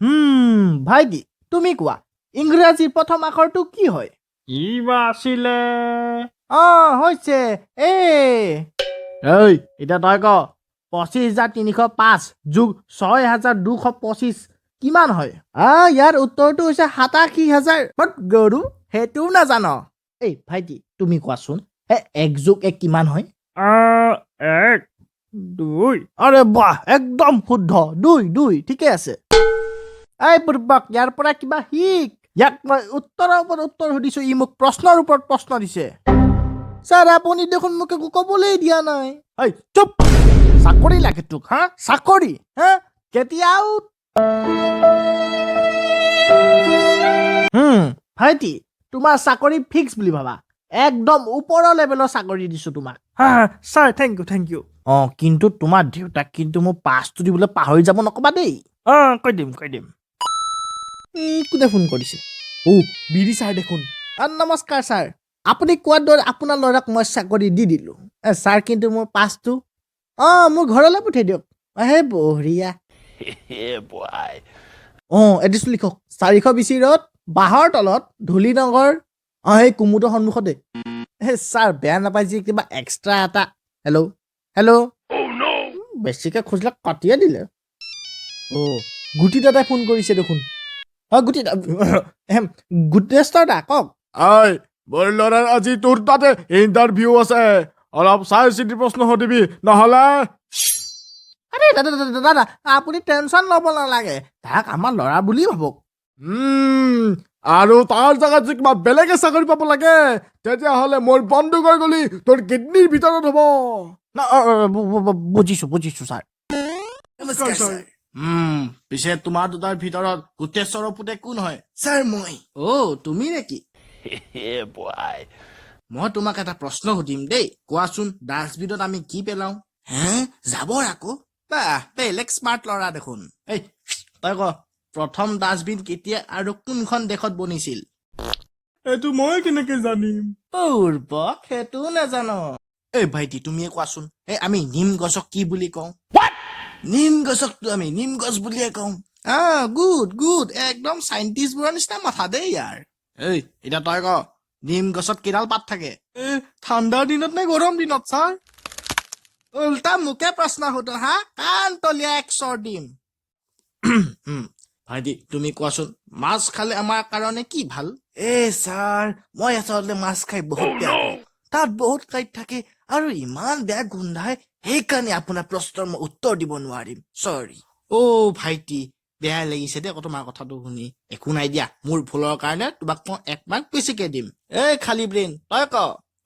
ভাইটি তুমি কোৱা ইংৰাজীৰ প্ৰথম আখৰটো কি হয় কি বা আছিলে হৈছে এতিয়া তই ক ২৫,৩০৫ যোগ ৬,২২৫ কিমান হয় ইয়াৰ উত্তৰটো হৈছে ৮৭,০০০ গৰু সেইটোও নাজান ভাইটি তুমি কোৱাচোন এক যোগ এক কিমান হয় 1 2 আৰে বাহ একদম শুদ্ধ ২ ঠিকে আছে পূৰ্বক ইয়াৰ পৰা কিবা শিক ইয়াক মই উত্তৰৰ ওপৰত উত্তৰ সুধিছো ই মোক প্ৰশ্নৰ ওপৰত প্ৰশ্ন দিছে ছাৰ আপুনি দেখোন মোক একো ক'বলৈ দিয়া নাই চুপ চাকৰি লাগে তোক চাকৰি কেতিয়াও ভাইটি তোমাৰ চাকৰি ফিক্স বুলি ভাবা একদম ওপৰৰ লেভেলৰ চাকৰি দিছো তোমাক ছাৰ থেংক ইউ কিন্তু তোমাৰ দেউতাক কিন্তু মোক পাছটো দিবলৈ পাহৰি যাব নকবা দেই কৈ দিম কোনে ফোন কৰিছে বিৰি ছাৰ দেখোন নমস্কাৰ ছাৰ আপুনি কোৱাৰ দৰে আপোনাৰ ল'ৰাক মই চাকৰি দি দিলোঁ ছাৰ কিন্তু মোৰ পাছটো মোৰ ঘৰলৈ পঠিয়াই দিয়ক বঢ়িয়া এড্ৰেছটো লিখক 420 ৰোড বাঁহৰ তলত ধূলিনগৰ সেই কুমুদৰ সন্মুখতে ছাৰ বেয়া নাপায় যে কিবা এক্সট্ৰা এটা হেল্ল' বেছিকৈ খুজিলে কাটিয়ে দিলে গুটি দাদাই ফোন কৰিছে দেখোন গুটেশ্বৰ দা কওক মোৰ ল'ৰাৰ আজি তোৰ তাতে ইণ্টাৰভিউ আছে অলপ চাই চিতি প্ৰশ্ন সুধিবি নহ'লে আৰে দাদা আপুনি টেনশ্যন ল'ব নালাগে তাক আমাৰ ল'ৰা বুলি ভাবক আৰু তাৰ জেগাত যে কিবা বেলেগে চাকৰি পাব লাগে তেতিয়াহ'লে মোৰ বন্দুক হৈ গ'লি তোৰ কিডনীৰ ভিতৰত হ'ব বুজিছো ছাৰ পিছে তোমাৰ দুটাৰ ভিতৰত গুটেশ্বৰৰ পুতেক কোন হয় ছাৰ মই তুমি নেকি মই তোমাক এটা প্ৰশ্ন সুধিম দেই কোৱাচোন ডাষ্টবিনত আমি কি পেলাওঁ জাবৰ আকৌ বেলেগ স্মাৰ্ট ল'ৰা দেখোন তই ক প্ৰথম ডাষ্টবিন কেতিয়া আৰু কোনখন দেশত বনিছিল এইটো মই কেনেকে জানিম সেইটোও নাজানো ভাইটি তুমিয়ে কোৱাচোন আমি নিম গছক কি বুলি কওঁ নিম গছকতো আমি নিম গছ বুলিয়ে কওঁ গুড একদম চাইণ্টিষ্টবোৰৰ নিচিনা মাথা দেই ইয়াৰ এতিয়া তই ক নিম গছত কেইডাল পাত থাকে ঠাণ্ডাৰ দিনত নে গৰম দিনত ছাৰ উল্টা মোকে প্ৰশ্ন সোধো কাণ তলীয়া একচৰ দিম ভাইটি তুমি কোৱাচোন মাছ খালে আমাৰ কাৰণে কি ভাল ছাৰ মই আচলতে মাছ খাই বহুত বেয়া পাওঁ তাত বহুত কাঁইট থাকে আৰু ইমান বেয়া গোন্ধাই সেইকাৰণে আপোনাৰ প্ৰশ্নৰ মই উত্তৰ দিব নোৱাৰিম চৰি ভাইটি বেয়া লাগিছে দেই তোমাৰ কথাটো শুনি একো নাই দিয়া মোৰ ভুলৰ কাৰণে তোমাক মই 1 মাৰ্ক বেছিকে দিম খালী ব্ৰেইন তই ক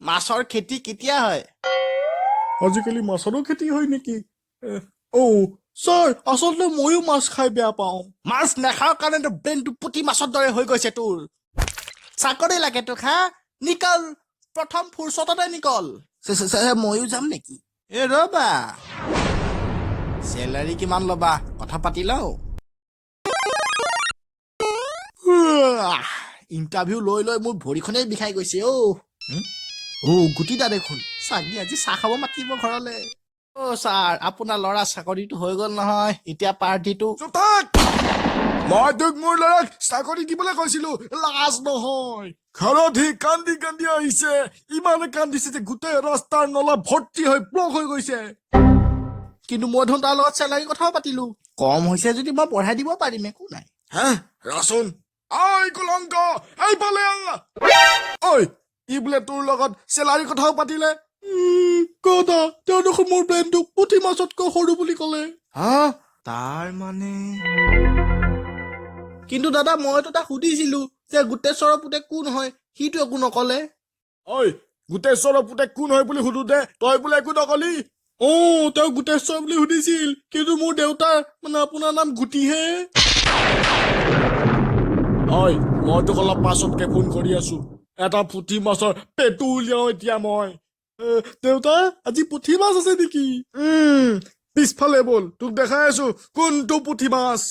মাছৰ খেতি কেতিয়া হয় আজিকালি মাছৰো খেতি হয় নেকি ছাৰ আচলতে ময়ো মাছ খাই বেয়া পাওঁ মাছ নাখাওঁ কাৰণেতো ব্ৰেইনটো পুঠি মাছৰ দৰে হৈ গৈছে তোৰ চাকৰি লাগে তোক নিকল প্ৰথম ফুৰচততে নিকল ময়ো যাম নেকি ৰবা চেলাৰী কিমান ল'বা কথা পাতি লওঁ ইণ্টাৰভিউ লৈ মোৰ ভৰিখনেই বিষাই গৈছে গুটি দা দেখোন চাগি আজি চাহ খাব মাতিব ঘৰলে ছাৰ আপোনাৰ ল'ৰা চাকৰিটো হৈ গ'ল নহয় এতিয়া পাৰ্টিটো মই তোক মোৰ ল'ৰাক চাকৰি দিবলৈ কৈছিলো লাজ নহয় ঘৰত সি কান্দি আহিছে ইমানে কান্দিছে যে গোটেই ৰাস্তাৰ নলা ভৰ্তি হৈ ব্লক হৈ গৈছে কিন্তু মই দেখোন তাৰ লগত চেলাৰী কথাও পাতিলো কম হৈছে যদি মই পঢ়াই দিব পাৰিম একো নাই ৰচোন কলংক এইফালে ই বোলে তোৰ লগত চেলাৰী কথাও পাতিলে কতা তেওঁ দেখোন মোৰ ব্ৰেইনটোক পুঠি মাছতকৈ সৰু বুলি ক'লে তাৰ মানে কিন্তু দাদা মইতো তাক সুধিছিলো যে গুটেশ্বৰৰ পুতেক কোন হয় সিটো একো নকলে গুটেশ্বৰৰ পুতেক কোন হয় বুলি সুধোতে তই বোলে একো নকলি তেওঁ গুটেশ্বৰ বুলি সুধিছিল কিন্তু মোৰ দেউতাৰ মানে আপোনাৰ নাম গুটিহে মই তোক অলপ পাছতকে ফোন কৰি আছো এটা পুঠি মাছৰ পেটু উলিয়াও এতিয়া মই দেউতা আজি পুঠি মাছ আছে নেকি পিছফালে বল তোক দেখাই আছো কোনটো পুঠি মাছ